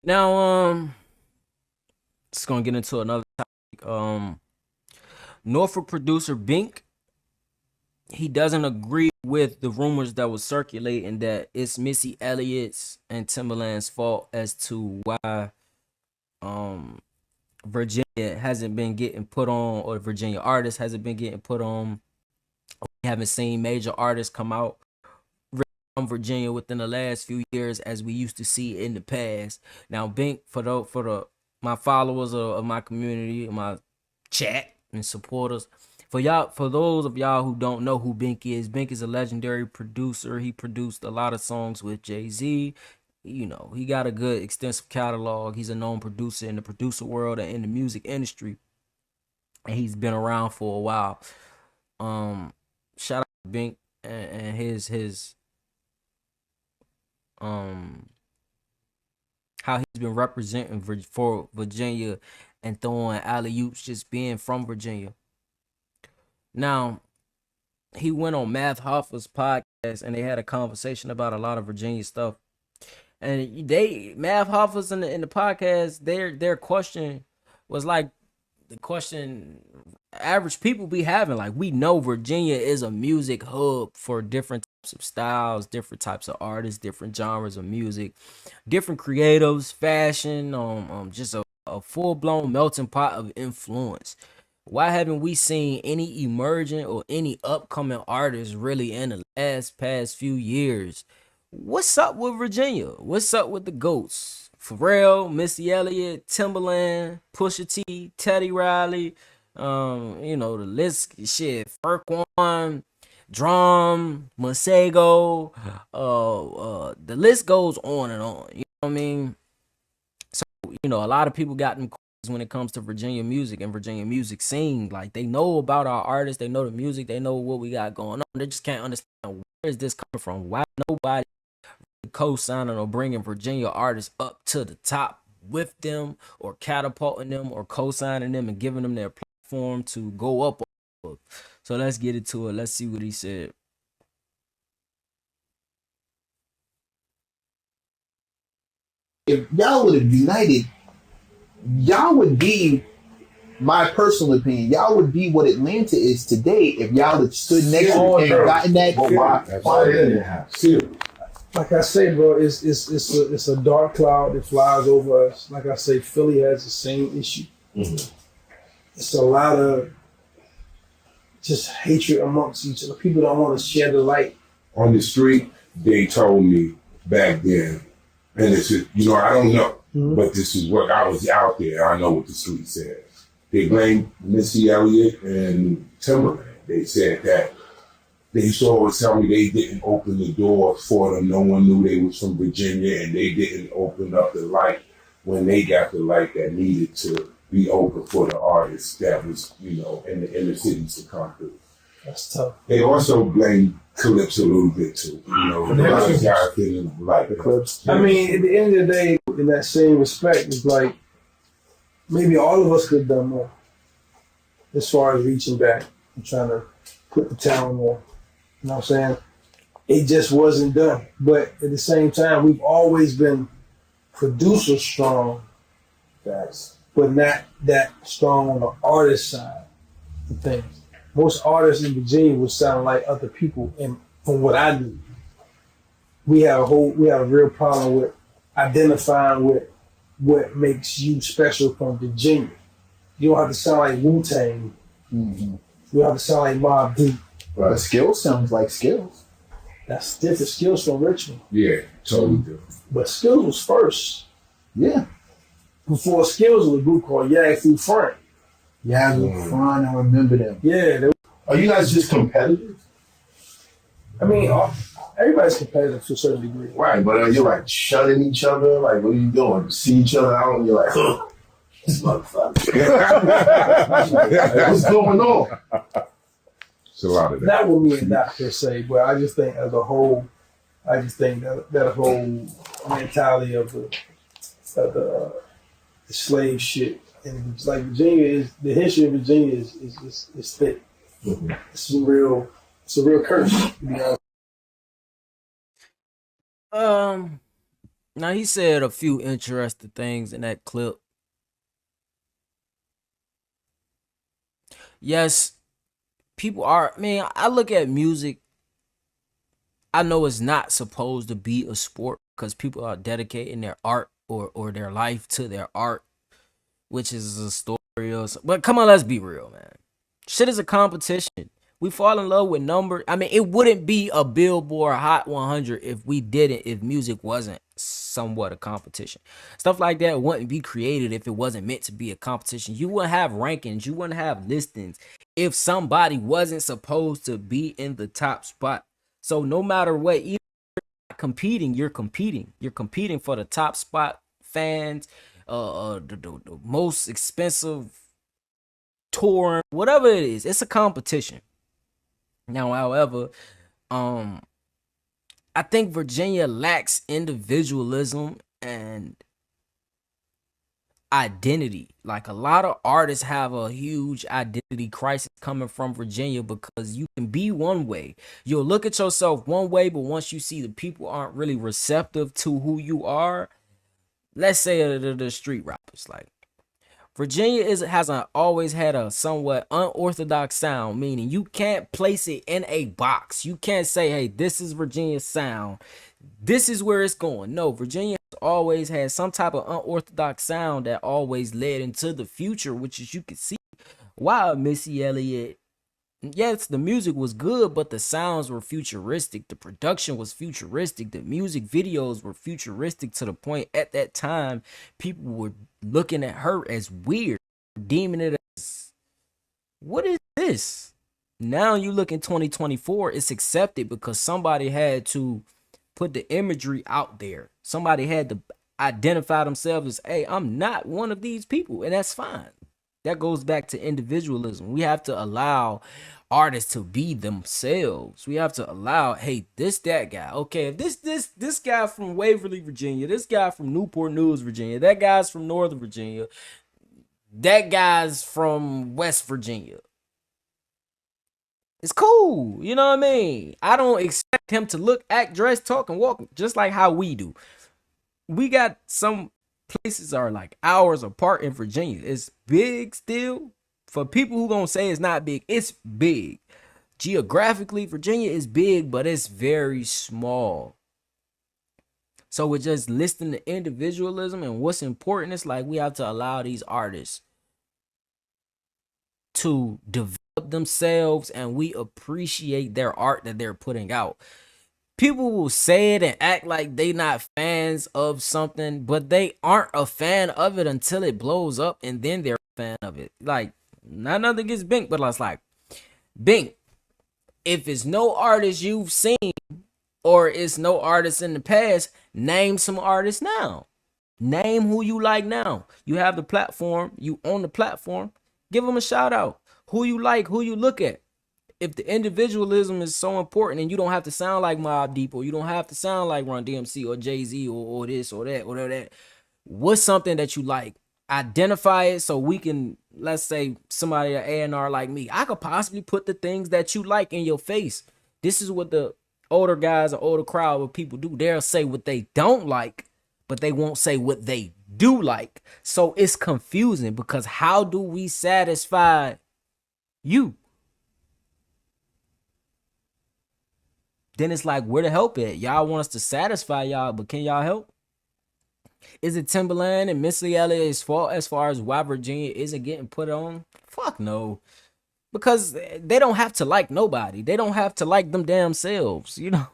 Now, just gonna get into another topic. Norfolk producer Bink, he doesn't agree with the rumors that was circulating that it's Missy Elliott's and Timbaland's fault as to why um Virginia hasn't been getting put on, or Virginia artists hasn't been getting put on. We haven't seen major artists come out from Virginia within the last few years as we used to see in the past. Now, Bink, for the my followers of my community, my chat and supporters, for those of y'all who don't know who Bink is a legendary producer. He produced a lot of songs with Jay-Z. You know, he got a good extensive catalog. He's a known producer in the producer world and in the music industry, and he's been around for a while. Shout out to Bink and his um how he's been representing for Virginia and throwing alley oops, just being from Virginia. Now, he went on Math Hoffa's podcast and they had a conversation about a lot of Virginia stuff. And Math Hoffa's in the podcast, their question was like the question average people be having. Like, we know Virginia is a music hub for different types of styles, different types of artists, different genres of music, different creatives, fashion, just a full-blown melting pot of influence. Why haven't we seen any emerging or any upcoming artists really in the past few years? What's up with Virginia? What's up with the GOATs? Pharrell, Missy Elliott, Timbaland, Pusha T, Teddy Riley, the list, shit, Ferquan, Drum, Masego, the list goes on and on. You know what I mean? So, a lot of people got them when it comes to Virginia music and Virginia music scene. Like, they know about our artists, they know the music, they know what we got going on. They just can't understand, where is this coming from? Why nobody co-signing or bringing Virginia artists up to the top with them, or catapulting them, or co-signing them and giving them their platform to go up. So let's get into it. Let's see what he said. If y'all would have united, y'all would be, my personal opinion, y'all would be what Atlanta is today if y'all had stood next to it and gotten that. Like I say, bro, it's a dark cloud that flies over us. Like I say, Philly has the same issue. Mm-hmm. It's a lot of just hatred amongst each other. People don't want to share the light. On the street, they told me back then, and it's I don't know, but this is what I was out there. I know what the street said. They blamed Missy Elliott and Timbaland. They said that they used to always tell me they didn't open the door for them. No one knew they was from Virginia, and they didn't open up the light when they got the light that needed to be open for the artists that was, in the inner cities to come through. That's tough. They also blame Calypso a little bit too. A lot of guys didn't like Calypso. I mean, at the end of the day, in that same respect, it's like maybe all of us could have done more as far as reaching back and trying to put the talent on. You know what I'm saying? It just wasn't done. But at the same time, we've always been producer strong, Facts. but not that strong on the artist side of things. Most artists in Virginia would sound like other people, and from what I do, we have a real problem with identifying with what makes you special from Virginia. You don't have to sound like Wu-Tang. Mm-hmm. You don't have to sound like Mobb Deep. Right. But Skills sounds like Skills. That's different. Skills from Richmond. Yeah, totally different. But Skills was first. Yeah. Before Skills was a group called Yag Fu Frank. Yag Fu Frank, I remember them. Yeah. Are you guys just competitive? I mean, everybody's competitive to a certain degree. Right, but you're like shunning each other. Like, what are you doing? You see each other out and you're like, this motherfucker. What's going on? It's a lot of that. Not with me and Doc per se, but I just think as a whole, that whole mentality of the slave shit, and it's like Virginia is, the history of Virginia is thick. Mm-hmm. It's a real curse, to be honest. Now he said a few interesting things in that clip. Yes, people are, man, I look at music, I know it's not supposed to be a sport because people are dedicating their art or their life to their art, which is a story or something. But come on, let's be real, man. Shit is a competition. We fall in love with numbers. I mean, it wouldn't be a Billboard Hot 100 if music wasn't somewhat a competition. Stuff like that wouldn't be created if it wasn't meant to be a competition. You wouldn't have rankings. You wouldn't have listings if somebody wasn't supposed to be in the top spot. So no matter what, even competing, you're competing. You're competing for the top spot, fans, the most expensive touring, whatever it is. It's a competition. Now, however, I think Virginia lacks individualism and identity. Like a lot of artists have a huge identity crisis coming from Virginia because you can be one way. You'll look at yourself one way, but once you see the people aren't really receptive to who you are, let's say the street rappers, like Virginia always had a somewhat unorthodox sound, meaning you can't place it in a box. You can't say, hey, this is Virginia's sound. This is where it's going. No, Virginia has always had some type of unorthodox sound that always led into the future, which is you can see why Missy Elliot. Yes, the music was good, but the sounds were futuristic. The production was futuristic. The music videos were futuristic to the point at that time people were looking at her as weird, deeming it as, what is this? Now you look in 2024, it's accepted because somebody had to put the imagery out there. Somebody had to identify themselves as, hey, I'm not one of these people, and that's fine. That goes back to individualism. We have to allow artists to be themselves. We have to allow, hey, that guy. Okay, if this guy from Waverly, Virginia, this guy from Newport News, Virginia, that guy's from Northern Virginia, that guy's from West Virginia. It's cool, you know what I mean? I don't expect him to look, act, dress, talk, and walk just like how we do. We got some places are like hours apart in Virginia. It's big still. For people who gonna say it's not big, it's big. Geographically, Virginia is big, but it's very small. So we're just listing the individualism and what's important. It's like we have to allow these artists to develop themselves and we appreciate their art that they're putting out. People will say it and act like they not fans of something, but they aren't a fan of it until it blows up and then they're a fan of it. Like, not nothing against Bink, but it's like, Bink, if it's no artist you've seen or it's no artist in the past, name some artists now. Name who you like now. You have the platform, you own the platform, give them a shout out. Who you like, who you look at. If the individualism is so important and you don't have to sound like Mobb Deep or you don't have to sound like Run DMC or Jay-Z or this or that or that, what's something that you like? Identify it so we can, let's say somebody at A&R like me, I could possibly put the things that you like in your face. This is what the older guys or older crowd of people do. They'll say what they don't like, but they won't say what they do like. So it's confusing because how do we satisfy you? Then it's like, where the help at? Y'all want us to satisfy y'all, but can y'all help? Is it Timbaland and Missy Elliott's fault as far as why Virginia isn't getting put on? Fuck no. Because they don't have to like nobody. They don't have to like them damn selves. You know?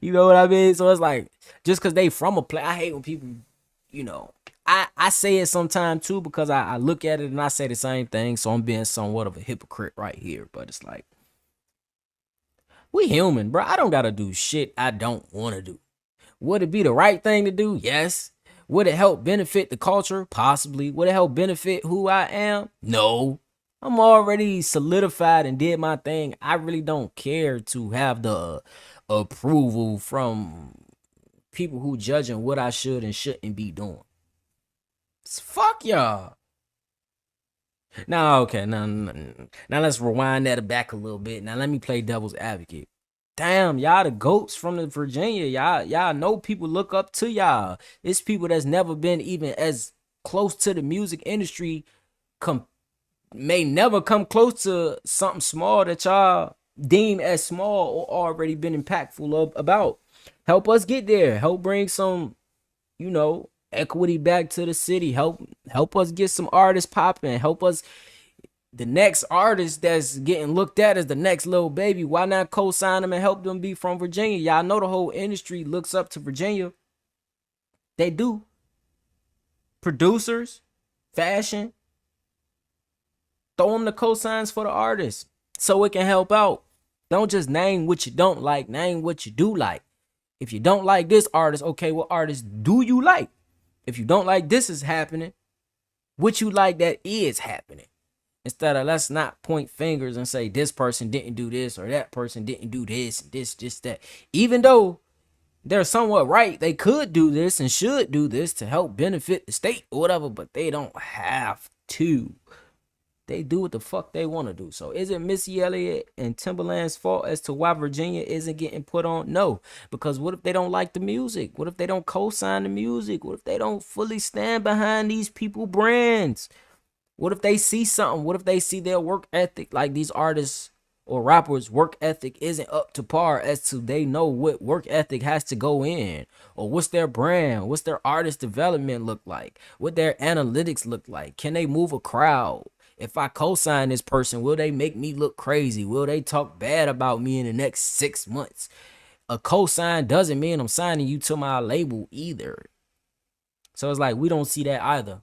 You know what I mean? So it's like, just because they from a place, I hate when people, you know, I say it sometimes too because I look at it and I say the same thing. So I'm being somewhat of a hypocrite right here. But it's like, we human, bro. I don't gotta do shit I don't want to do. Would it be the right thing to do? Yes. Would it help benefit the culture? Possibly. Would it help benefit who I am? No. I'm already solidified and did my thing. I really don't care to have the approval from people who judging what I should and shouldn't be doing. Fuck y'all. Now, okay, now let's rewind that back a little bit. Now let me play devil's advocate. damn, y'all the goats from the Virginia. Y'all know people look up to y'all. It's people that's never been even as close to the music industry, may never come close to something small that y'all deem as small or already been impactful about. Help us get there. Help bring some, equity back to the city. Help us get some artists popping. Help us, the next artist that's getting looked at as the next little baby. Why not co-sign them and help them be from Virginia? Y'all know the whole industry looks up to Virginia. They do. Producers, fashion, throw them the cosigns for the artists so it can help out. Don't just name what you don't like, name what you do like. If you don't like this artist, okay, what artist do you like? If you don't like this is happening, what you like that is happening. Instead of let's not point fingers and say this person didn't do this or that person didn't do this, that. Even though they're somewhat right, they could do this and should do this to help benefit the state or whatever, but they don't have to. They do what the fuck they want to do. So is it Missy Elliott and Timbaland's fault as to why Virginia isn't getting put on? No. Because what if they don't like the music? What if they don't co-sign the music? What if they don't fully stand behind these people brands? What if they see something? What if they see their work ethic, like these artists or rappers' work ethic isn't up to par as to they know what work ethic has to go in? Or what's their brand? What's their artist development look like? What their analytics look like? Can they move a crowd? If I co-sign this person, will they make me look crazy? Will they talk bad about me in the next 6 months? A co-sign doesn't mean I'm signing you to my label either. So it's like, we don't see that either.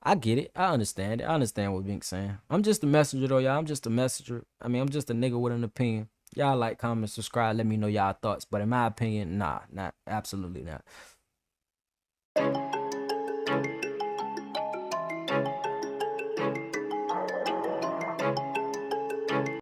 I get it. I understand it. I understand what Bink's saying. I'm just a messenger though, y'all. I'm just a messenger. I mean, I'm just a nigga with an opinion. Y'all like, comment, subscribe, let me know y'all thoughts. But in my opinion, nah, not absolutely not.